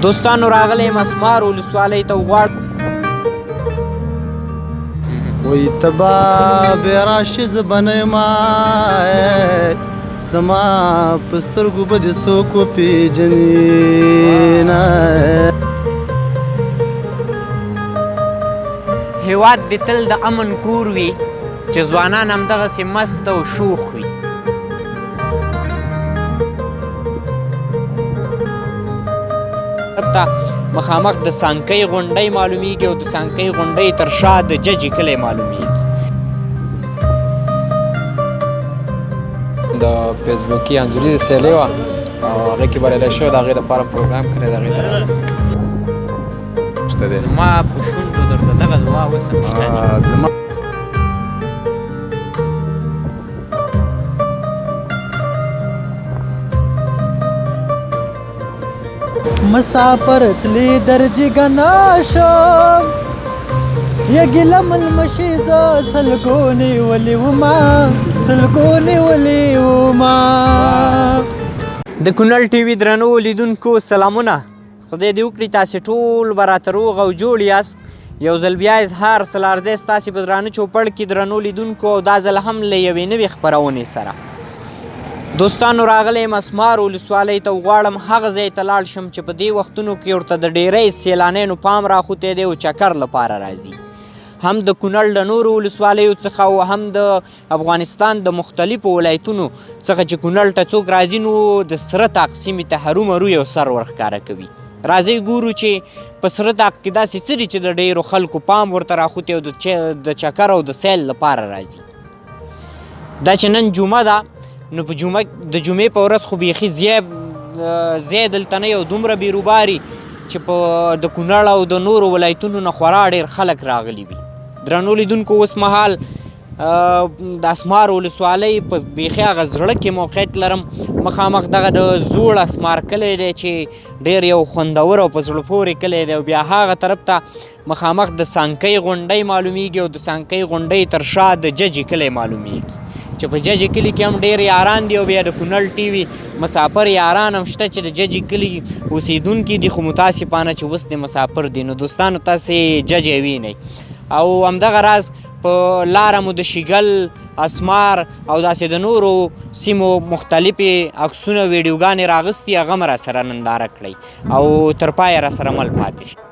دوستانو راغلی مسمار ولسوالۍ ته وغواړم وی تبا بیا راشي زه به نه یمه زما په سترګو به دې څوک وپېژني هېواد دې تل د امن کور وي چې ځوانان همدغسې مست او شوخ وي مخامخ د سانکۍ غونډۍ معلومیږي او د سانکۍ غونډۍ تر شا د ججې کلی معلومیږي د فیسبوکي انځوریزې سیلۍ وه او هغې کې بریالی شوی د هغې دپاره پروګرام کړی د هغې ته زما په شونډو درته دغه دعا اوس هم شته زما مسافر تلی درجګه ناشم یګلم المشیزه سلګونی ولی وما د کونړ ټي وي درنو لیدونکو سلامونه خدای دې وکړي تاسې ټول به راته روغ او جوړ یاست یو ځل بیا اظهار سلارځی ستاسې په درانه چوپړ کې درنو لیدونکو او دا ځل هم له یوې نوې خپرونې سره دوستانو راغلی مسمار ولسوالۍ ته وغواړم هغه ځای ته لاړ شم چې په دې وختونو کې ورته د ډېری سیلانیانو پام راخوتی دی او چکر لپاره راځي هم د کونړ د نورو ولسوالیو څخه او هم د افغانستان د مختلفو ولایتونو څخه چې کونړ ته څوک راځي نو د سره طاق سیمې ته هرومرو یو سر ورښکاره کوي راځئ ګورو چې په سره طاق کې داسې څه دي چې د ډېرو خلکو پام ورته راخوتی او د چکر او د سیل لپاره راځي دا چې نن جمعه ده نو په د جمعې په ورځ خو بیخي ځای دلته نه یو دومره بیروباري چې په د کونړ او د نورو ولایتونو نه خورا ډېر خلک راغلي وي درنو لیدونکو اوس مهال د اسمار ولسوالۍ په بیخي هغه زړه کې موقعیت لرم مخامخ دغه د زوړ اسمار کلی دی چې ډېر یو خوندور او په زړه پورې کلی دی او بیا هغه طرف ته مخامخ د سانکۍ غونډۍ معلومیږي او د سانکۍ غونډۍ تر شا د ججې کلی معلومیږي چې په ججې کلي کې هم ډېر یاران دي او بیا د کونړ ټي وي مسافر یاران هم شته چې د ججې کلي اوسېدونکي دي خو متاسفانه چې اوس د مسافر دي نو دوستانو تاسې ججې وینئ او همدغه راز په لاره مو د شیګل اسمار او داسې د نورو سیمو مختلفې عکسونه ویډیوګانې راغستي هغه هم راسره ننداره کړئ او تر پایه راسره مل پاتې شئ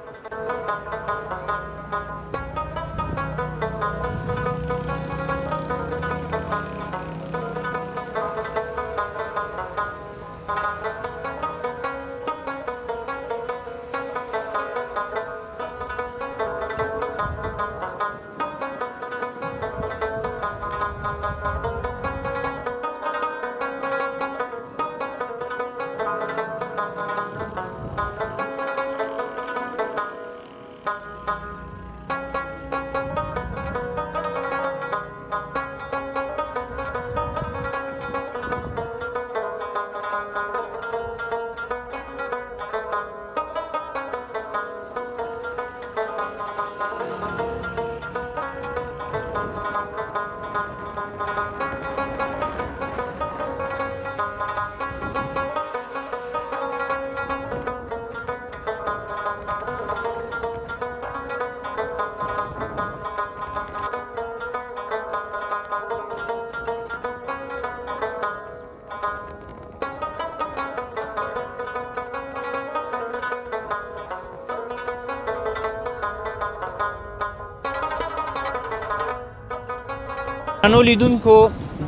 نو لیدونکو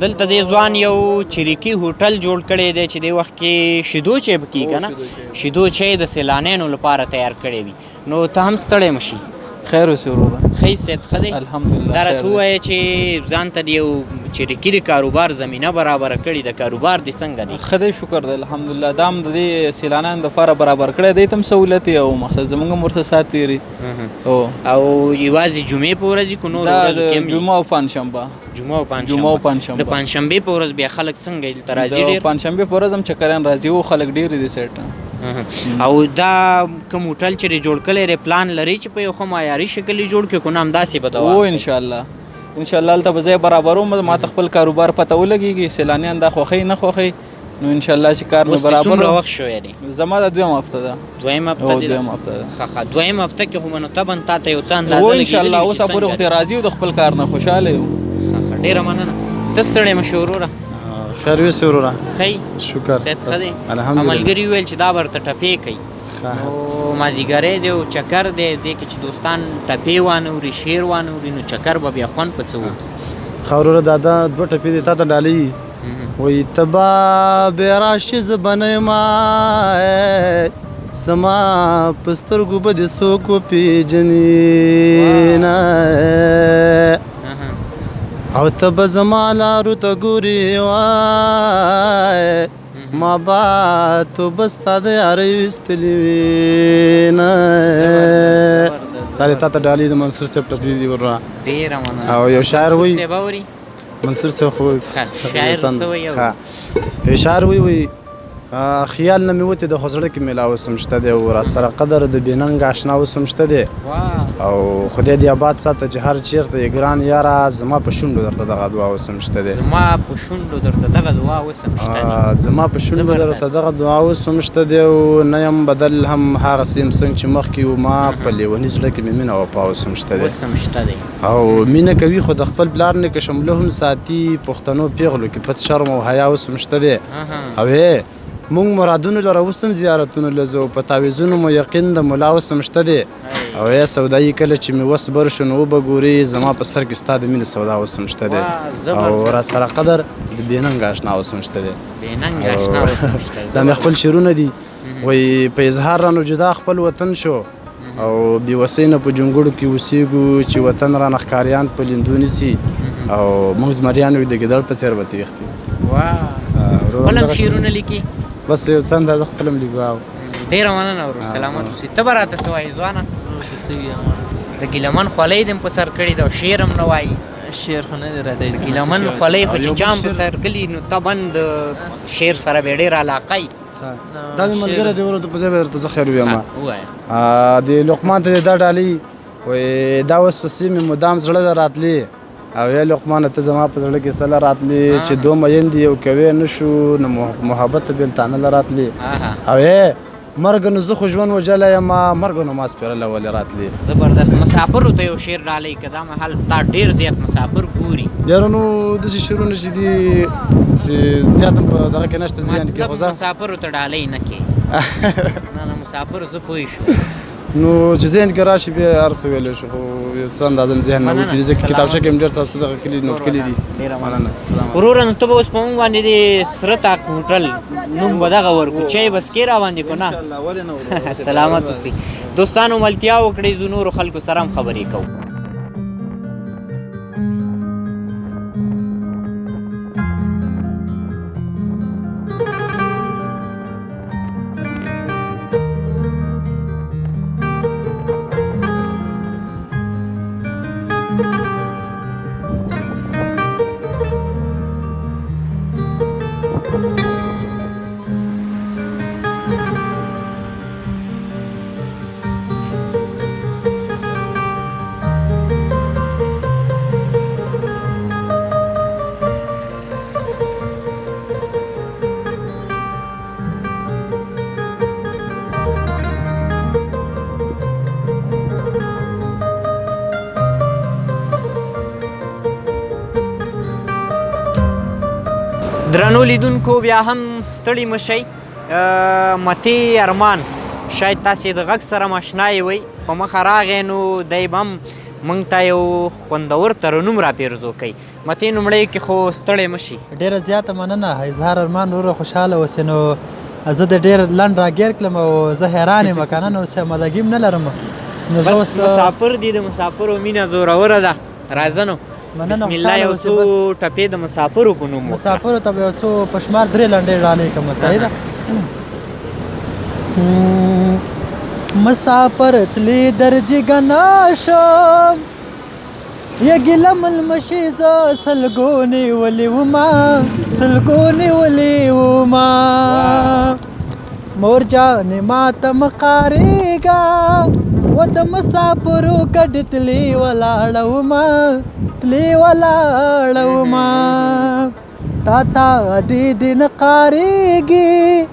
دلته د ځوان یو چریکي هوټل جوړ کړی دی چې دې وخت کې شیدو چای پکې که نه شیدو چای د سیلانیانو لپاره تیار کړی وي نو ته هم ستړی مه شي خیر اوسې وروره ښه صحت ښه دی الحمدلله دا راته ووایه چې ځان ته د یو چریکي د کاروبار زمینه برابره کړې د کاروبار دې څنګه دی ښه دی شکر دی الحمدلله دا هم د دې سیلانیانو دپاره برابر کړی دی ته هم سهولت یې او مقصد زموږ هم ورسره ساعت تېري او یوازې جمعې په ورځ که نورو ورځو کې هم جمعه او پنجشنبه جمعه او پنجشنبه د پنجشنبې په ورځ بیا خلک څنګه دلته راځي ډېر پنجشنبې په ورځ هم چکریان راځي او خلک ډېر دي سیټ او دا کوم هوټل چې جوړ کړی دی پلان لري چې په یو ښه معیاري شکل یې جوړ کړي که نه همداسې به دوام او انشاءالله هلته به ځای برابروم ما ته خپل کاروبار پته ولګېږي سیلانیان دا خوښوي نه خوښوي نو ان شاء الله چې کار مې اوس دې برابر څومره و. وخت شوی دی؟ زما د دویم هفته ده. دویم هفته او دی؟ دویم هفته ده. ښه ښه دویم هفته کې خو به نو طبعا تا ته یو څه اندازه و لګېدلې ان شاء الله وي اوس چې پورې څنګه خو دی. راضي یو د خپل کار نه خوشحاله یو. ښه ښه ډېره مننه. ته ستړی مه شې وروره. خیر وي وروره ښه شکر صحت ښه دی؟ الحمدلله ملګري وویل چې دا به ورته ټپې کوي نو مازدیګری دی او چکر دی دې کې چې دوستان ټپې وانه وري شعر وانه وري نو چکر به بیا خوند په څه وکړي. ښه وروره دا دوه ټپې دي تا ته ډالۍ وایي ته به بې راشي زه به نه یمه زما په سترګو به دې څوک وپېژني نه او ته به زما لارو ته ګورې وای ما با تو به ستا د یارۍ ویستلې وي نه دا دې تا ته ډالۍ د منصور صاحب ټپې دي وروره. ډېره مننه. او یو شاعر وایي منصور صاحب اوري؟ منصور صاحب خو شاعر څه وایي؟ یو شاعر وایي خیال نه مې وتې د خو زړه کې مې لا اوس هم شته دی او راسره قدر د بې ننګ اشنا اوس هم شته دی او خدای دې آباد ساته چې هر چېرته یې ګران یاره زما په شونډو درته دغه دعا اوس هم شته دی. زما په شونډو درته دغه دعا اوس هم شته دی. زما په شونډو درته دغه دعا اوس هم شته دی او نه یم بدل هم هغسې یم څنګه چې مخکې و ما په لیوني زړه کې مې مینه وفا اوس هم شته دی. اوس هم شته دی او مینه کوي خو د خپل پلار نه که شمله هم ساتي پښتنو پیغلو کې پت شرم او حیا اوس هم شته دی. او مونږ مرادونو لره اوس هم زیارتونو لزو په تعویذونو مو یقین د ملا اوس هم شته دی. او سودایي کله چې مې وس بر شو نو وبه ګورې زما په سر کې ستا د مینې سودا اوس هم شته دی او راسره قدر د بې ننګ اشنا اوس هم شته دی. بې ننګ اشنا اوس هم شته دی. دا مې خپل شعرونه دي وایي په اظهار رانه جدا خپل وطن شو او بې وسۍ نه په جونګړو کې اوسېږو چې وطن رانه ښکاریان په لیندو نیسي او موږ زمریان وي د ګیدړ په څېر به تېښتي. خپل هم شعرونه لیکي؟ بس یو څه اندازه خپل هم لیکو. ډېره مننه ورور سلامت اوسې. ته به راته څه وایې ځوانه؟ د ګیلمن خولۍ دې په سر کړې ده او شعر هم نه وایي؟ شعر خو نه دی راته د ګیلمن خولۍ خو چې جام په سر کلي نو طبعا د شعر سره به ډېره علاقه یي. دا مې ملګری دی ورته په ځای به درته زه خیر ووایم. ووایه. د لقمان ته دې دا ډالۍ وایي دا وسوسې مې مدام زړه ته راتلې او یا لقمانه ته زما په زړه کې سله راتلې چې دو میندې یو کوی نه شو نو محبت ته بېلتانه له راتلې او مرګ نو زه خو ژوند وجلی یم مرګ نو ما سپېرله ولې راتلې. زبردست. مسافرو ته یو شعر ډالۍ که دا مهال تا ډېر زیات مسافر ګوري. ډېره نو داسې شعرونه چې دي چې زیات هم په دغه کې نشته ذهن کې خو مطلب مسافرو ته ډالۍ نه کې نه مسافرو زه پوه شو نو چې ذهن کې راشي بیا هر څه ویلی شو خو یو څه اندازه مې ذهن نه وتي ځکه کتابچه کې مې ډېر څه دغه کلي نوټ کلي دي. مننه. وروره نو ته به اوس په موږ باندې د سره تاک هوټل نوم به دغه ورکړو چای بس کې را باندې کو نه سلامت اوسئ. دوستانو ملتیا وکړئ زه نورو خلکو سره هم خبرې کوو. درنو لیدونکو بیا هم ستړي مشئ. متې ارمان شاید تاسې د غږ سره ماشنا یې وئ په مخه راغی نو دی به هم موږ ته یو خوندور ترنم راپېرزو کوي. متې لومړی کې خو ستړی مشي. ډېره زیاته مننه اظهار ارمان وروره خوشحاله اوسې نو زه د ډېر لنډ راګیر کړم او زه حیران یم که نه نو اوس آمادګي هم نه لرم نو زه بس مسافر دي د مسافرو مینه زوروره ده. راځه نو بسم الله یو څو ټپې د مسافرو په نوم وکړه. مسافرو ته به یو څو په شمار 3 لنډې ډالۍ کوم. صحیح ده. مسافر تلی درجګنا شم یګلم المشي ز سلګونی ولي وما سلګونی ولي وما مور جان ما تم قاریگا و د مسافرو کډ تلی ولاړو ما تلی ولاړو ما تا ته دې دې نه قارېږي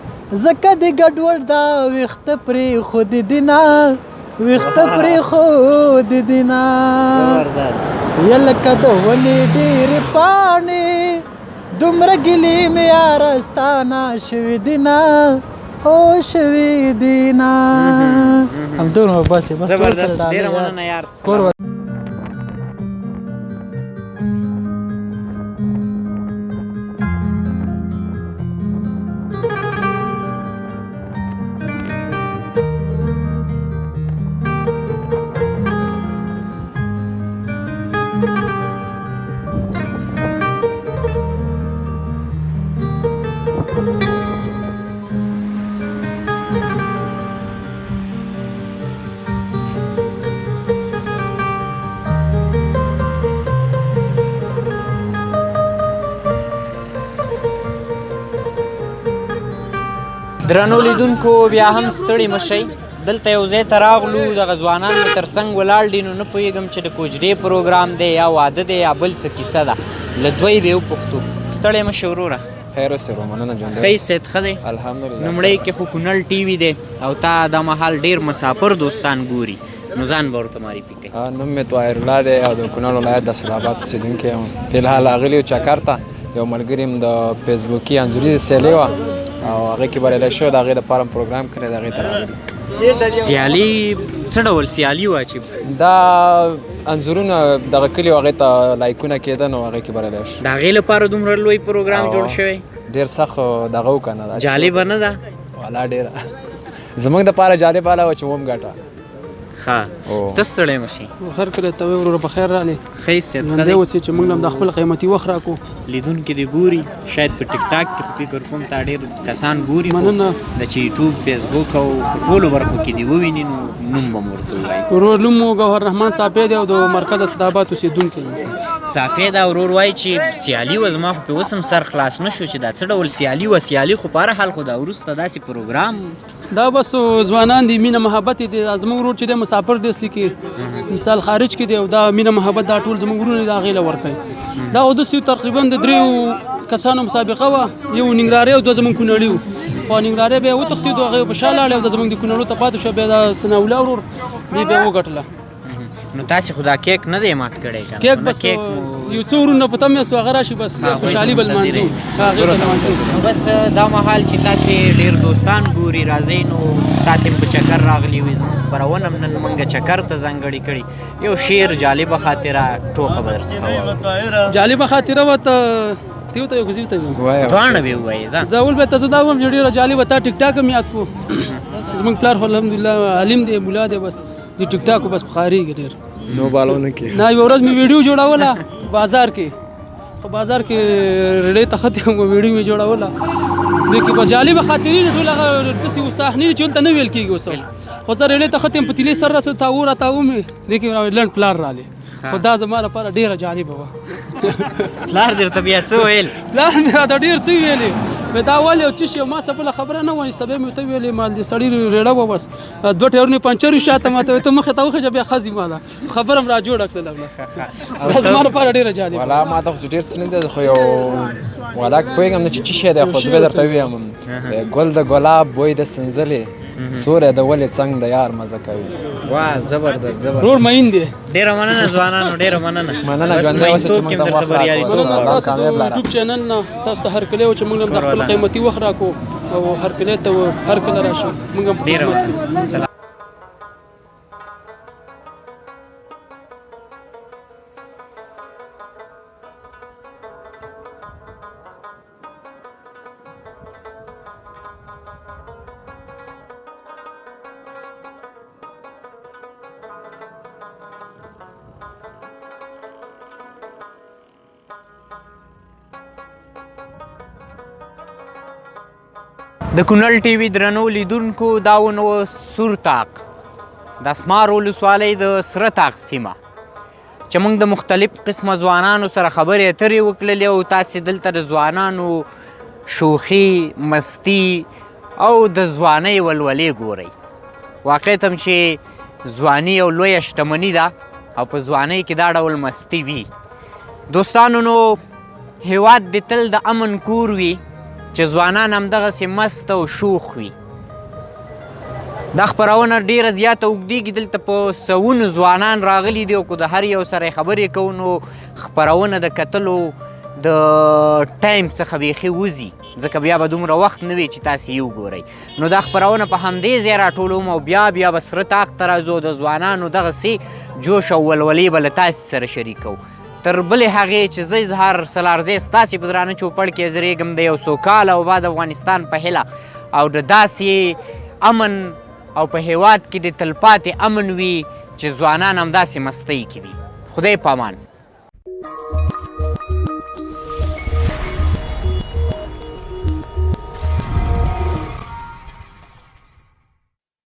ځکه د ګډوډ دا ویښته پرېښودې دي نه ویښته پرېښودې دي نه یا لکه د ونې ډېرې پاڼې دومره ګیلې مې یاره ستا نه شوې دي نه هو شوې دي نه همدومره بس یې بس زبردست ډېره مننه یار کور درنو لیدونکو بیا هم ستړي مه شئ دلته یو ځای ته راغلو دغه ځوانان مې تر څنګ ولاړ دي نو نه پوهېږم چې د کوجدې پروګرام دی یا واده دی یا بل څه کیسه ده له دوی به یې وپوښتو ستړی مه شې وروره خیر اوسې ورو مننه ژوندی ښه صحت ښه دی الحمدلله لومړی کې خو کونړ ټي وي دی او تا دا مهال ډېر مسافر دوستان ګوري نو ځان به ورته معرفي کوي نوم مې طاهر الله دی او د کونړ ولایت د اسداباد اوسېدونکی یم فلحال راغلي یو چکر ته یو ملګري م د فیسبوکي انځوریزې سیالۍ وه او هغې کې بریالی شوی د هغې دپاره م پروګرام کړی د هغې ته راغلي سیالي څه ډول سیالي وه چې دا انځورونه دغه کلي هغې ته لایکونه کېده نو هغې کې بریالی شو د هغې لپاره دومره لوی پروګرام جوړ شوی ډېر سخت دغه و که نه جالبه نه ده والا ډېره زموږ دپاره جالبه هله وه چې وم ګټه ښه ته ستړی مه شي هر کله ته وایې وروره په خیر راغلې ښه صحت ښه ژوندی دی اوسې چې موږ هم د خپل قیمتي وخت راکړو لیدونکي دې ګوري شاید په ټیک ټاک کې خو فکر کوم تا ډېر کسان ګوري خو مننه د چې یوټیوب فیسبوک او په ټولو برخو کې دې وویني نو نوم به مو ورته ووایي ورور نوم مو ګوهر رحمان صافی دی او د مرکز اسداباد اوسېدونکی یم صافی دا ورور وایي چې سیالي وه زما خو پې اوس هم سر خلاص نه شو چې دا څه ډول سیالي وه سیالي خو په هر حال خو دا وروسته داسې پروګرام دا بس ځوانان دي مینه محبت دي زموږ ورور چې دی مسافر دی اصلي کې مثال خارج کې دی او دا مینه محبت دا ټول زموږ ورونه دا هغې له ورکوي دا اودس یو تقریبا د 3 کسانو مسابقه وه یو ننګرهاري او 2 زموږ کونړي وو خو ننګرهاري بیا وتښتېدو هغې په شا لاړې او د زموږ د کونړو ته پاتې شوه بیا دا ثناءالله ورور دی بیا وګټله نو تاسې خو دا کیک نه دی مات کړی که کیک بس یو څو ورونه په تمه سو هغه راشي بس خوشحالي به لمانځو هغې ته لمانځو بس دا مهال چې تاسې ډېر دوستان ګوري راځئ نو تاسې په چکر راغلي وي زموږ خپرونه هم نن موږ چکر ته ځانګړې کړي یو شعر جالبه خاطره ټوکه به درڅخه واورو جالبه خاطره وه ته تیو ته یو ګزیو ته دواړه به ووایې ځه زه اول به ته زه دا ووایم چې ډېره جالبه تا ټیک ټاک هم یاد کړو زموږ پلار خو الحمدلله عالم دی ملا دی بس د ټیک ټاک بس بخارېږي ډېر نو بالونه کې نه یوه ورځ مې ویډیو جوړوله بازار کې خو بازار کې رډۍ ته ښه تېم ویډیو مې جوړوله دې کې بس جالبه خاطرې دي ټول هغه داسې صحنې دي چې دلته نه ویل کېږي اوس خو زه رډۍ ته ښه تېم په تیلې سر راسه تاو راتاو مې دې کې لنډ پلار راغلی خو دا زما لپاره ډېره جالبه وه پلار درته بیا څه ویل پلار مې راته ډېر څه ویلې مې دا ولې او څه شي ما څه بله خبره نه وایي سبا مې ورته ویلې ما د سړي رېړه وه بس 2 ټایرونه پنچر وي شاته ما ته ته مخې ته وخېژه بیا ښځې ما ده خبره م را جوړه کړله دا زما لپاره ډېره جالبه والا ما ته خو ډېر څه نه دی خو یو والا پوهېږم نه چې څه شی دی خو زه به درته ووایم ګل د ګلاب بوی د سنځلې سوری د ولې څنګ د یار مزه کوي واه زبردست زبردست رور مین دی ډېره مننه ځوانانو ډېره مننه مننه ژوندی اوسې چې موږ ته وخت مننه ستاسو د یوټیوب چینل نه تاسو ته هرکلی و چې موږ هم د خپل قیمتي وخت راکړو او هرکلی ته هر کله راشي موږ هم په خدمت کې د کونړ ټي وي درنو لیدونکو دا ونو سور تاق د اسمار ولسوالۍ د سره تاق سیمه چې موږ د مختلف قسمه ځوانانو سره خبرې اترې وکړلې او تاسې دلته د ځوانانو شوخي مستي او د ځوانۍ ولولې ګورئ واقعیت هم چې ځواني یو لویه شتمني ده او په ځوانۍ کې دا ډول مستي وي دوستانو نو هیواد دې تل د امن کور وي چې ځوانان همدغسې مست او شوخ وي. دا خپرونه ډیره زیاته اوږدېږي، دلته په سوونو ځوانان راغلي دي او که د هر یو سره یې خبرې کوو نو خپرونه د کتلو د ټایم څخه بیخي وځي، ځکه بیا به دومره وخت نه وي چې تاسې یې وګورئ. نو دا خپرونه په همدې ځای راټولوم او بیا به سره طاق ته راځو، د ځوانانو دغسې جوش او ولولې به له تاسې سره شریکوو. تر بلې هغې چې زه اظهار سلارزی ستاسې په درانه چوپړ کې زرېږم د یو سوکاله او باد افغانستان په هیله او د داسې امن او په هیواد کې د تلپاتې امن وي چې ځوانان همداسې مستۍ کې وي. خدای پامان.